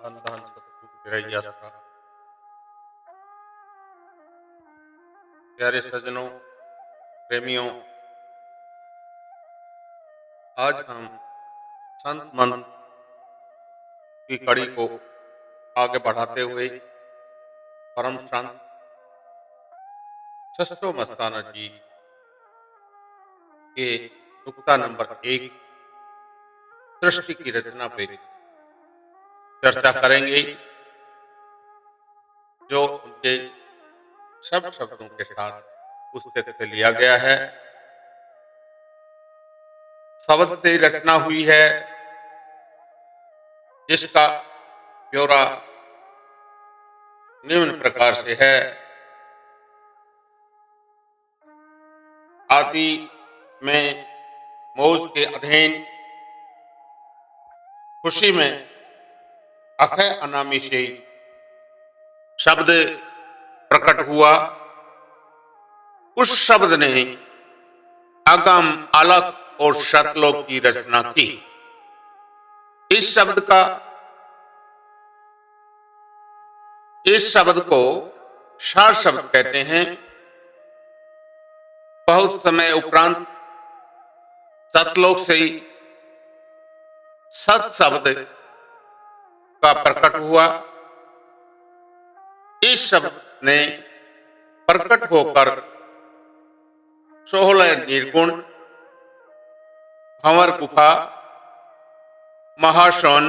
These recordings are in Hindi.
धन धन सतगुरु चिरैया सखा। प्यारे सज्जनों, प्रेमियों, आज हम संत मंत्र की कड़ी को आगे बढ़ाते हुए परम संत शस्त्रो मस्ताना जी के नुक्ता नंबर 1 सृष्टि की रचना पे चर्चा करेंगे, जो उनके सब शब्दों के साथ पुस्तक से लिया गया है। शब्द से रचना हुई है, जिसका ब्यौरा निम्न प्रकार से है। आदि में मौज के अधीन खुशी में अक्षय अनामी से शब्द प्रकट हुआ। उस शब्द ने अगम अलग और शतलोक की रचना की। इस शब्द को सार शब्द कहते हैं। बहुत समय उपरांत सतलोक से सत शब्द का प्रकट हुआ। इस शब्द ने प्रकट होकर 16 निर्गुण, भंवर गुफा, महाशौन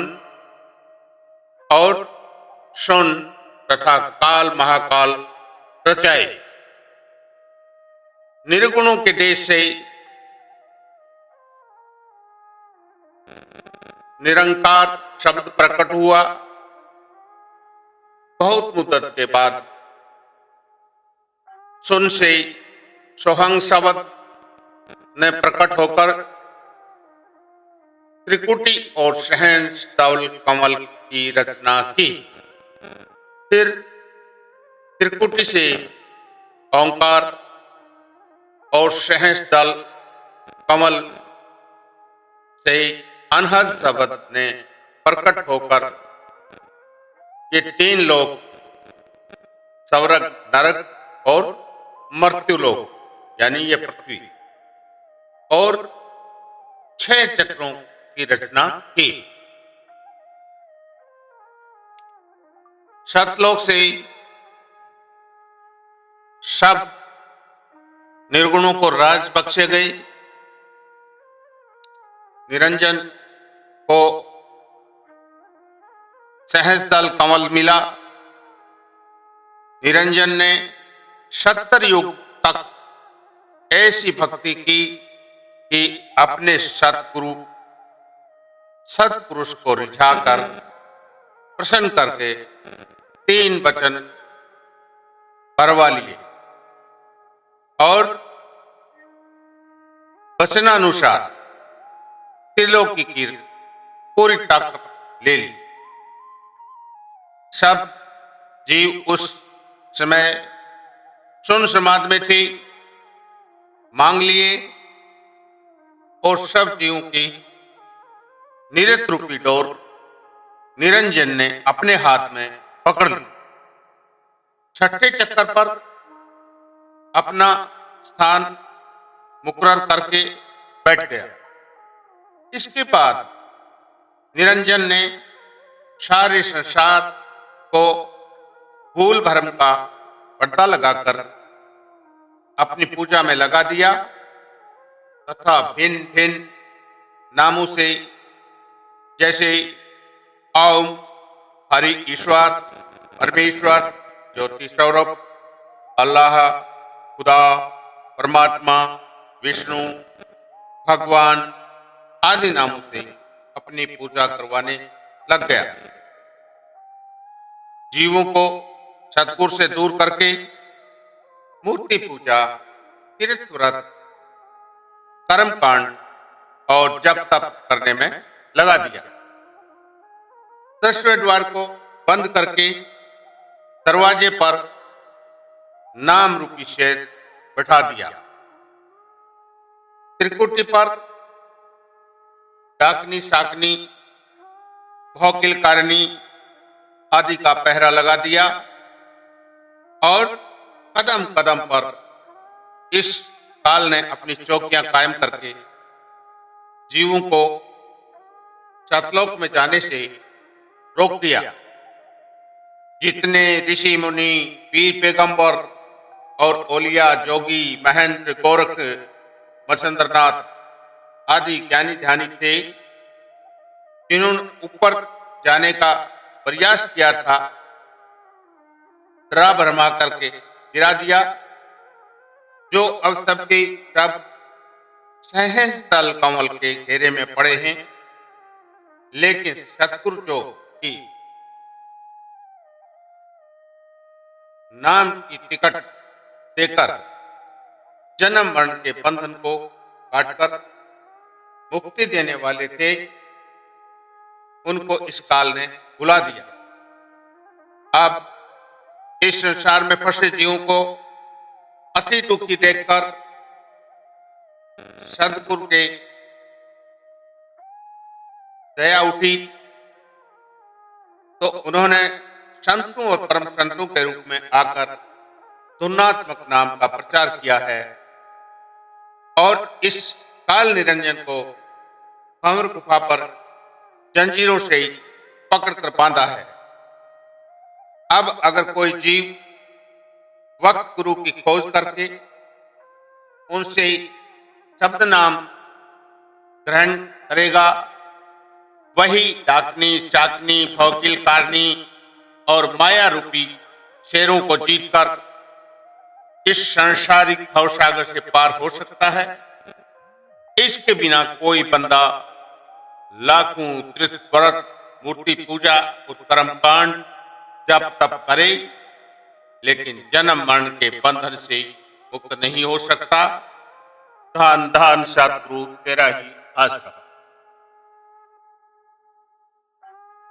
और शौन तथा काल महाकाल रचाए। निर्गुणों के देश से निरंकार शब्द प्रकट हुआ। बहुत मुद्दत के बाद सुन से सोहंग शब्द ने प्रकट होकर त्रिकुटी और सहंस तवल कमल की रचना की। फिर त्रिकुटी से ओंकार और सहंस तल कमल से अनहद शब्द ने प्रकट होकर ये 3 लोक, स्वर्ग, नरक और मर्त्युलोक यानी ये पृथ्वी, और 6 चक्रों की रचना की। सतलोक से सब निर्गुणों को राज बख्शे गए। निरंजन को सहस्रदल कमल मिला। निरंजन ने 70 युग तक ऐसी भक्ति की कि अपने सतपुरुष को रिझाकर प्रसन्न करके 3 वचन परवा लिए और वचनानुसार त्रिलोकी की पूरी ताकत ले ली। सब जीव उस समय सुन समाधि में थे। मांग लिए और सब जीवों की निरत रूपी डोर निरंजन ने अपने हाथ में पकड़ ली। 6ठे चक्कर पर अपना स्थान मुकर्रर करके बैठ गया। इसके बाद निरंजन ने सारे संसार को भूल भरम का पर्दा लगाकर अपनी पूजा में लगा दिया तथा भिन्न भिन्न नामों से, जैसे ओम, हरि ईश्वर, परमेश्वर, ज्योति स्वरूप, अल्लाह, खुदा, परमात्मा, विष्णु, भगवान आदि नामों से अपनी पूजा करवाने लग गया। जीवों को सतगुरु से दूर करके मूर्ति पूजा, तीर्थ व्रत, कर्म कांड और जप तप करने में लगा दिया। 10वें द्वार को बंद करके दरवाजे पर नाम रूपी शेर बैठा दिया। त्रिकुटी पर डाकनी, शाकनी, भौकिल कारणी, आदि का पहरा लगा दिया और कदम कदम पर इस काल ने अपनी चौकियां कायम करके जीवों को सतलोक में जाने से रोक दिया। जितने ऋषि मुनि, पीर पैगंबर और ओलिया, जोगी, महंत, गोरख, मत्स्येंद्रनाथ आदि ज्ञानी ध्यानी थे, जिन्होंने ऊपर जाने का प्रयास किया था, डरा भरमा करके गिरा दिया। जो अब सबके सब सहज तल कमल के घेरे में पड़े हैं, लेकिन सतगुरु जो की नाम की टिकट देकर जन्म मरण के बंधन को काटकर मुक्ति देने वाले थे, उनको इस काल ने बुला दिया। अब इस संसार में फंसे जीवों को अति दुखी देखकर सदगुरु के दया उठी, तो उन्होंने संतों और परम संतों के रूप में आकर तुलनात्मक नाम का प्रचार किया है और इस काल निरंजन को कंवर गुफा पर जंजीरों से ही पकड़कर बांधा है। अब अगर कोई जीव वक्त गुरु की खोज करके उनसे शब्द नाम ग्रहण करेगा, वही डाकनी, चाकनी, फौकिल, कारनी और माया रूपी शेरों को जीतकर इस सांसारिक भवसागर से पार हो सकता है। इसके बिना कोई बंदा लाखों तीर्थ, व्रत, मूर्ति पूजा, उत्कर्म कांड जब तप करे, लेकिन जन्म मरण के बंधन से मुक्त नहीं हो सकता। धन धन सतगुरु तेरा ही आस्था।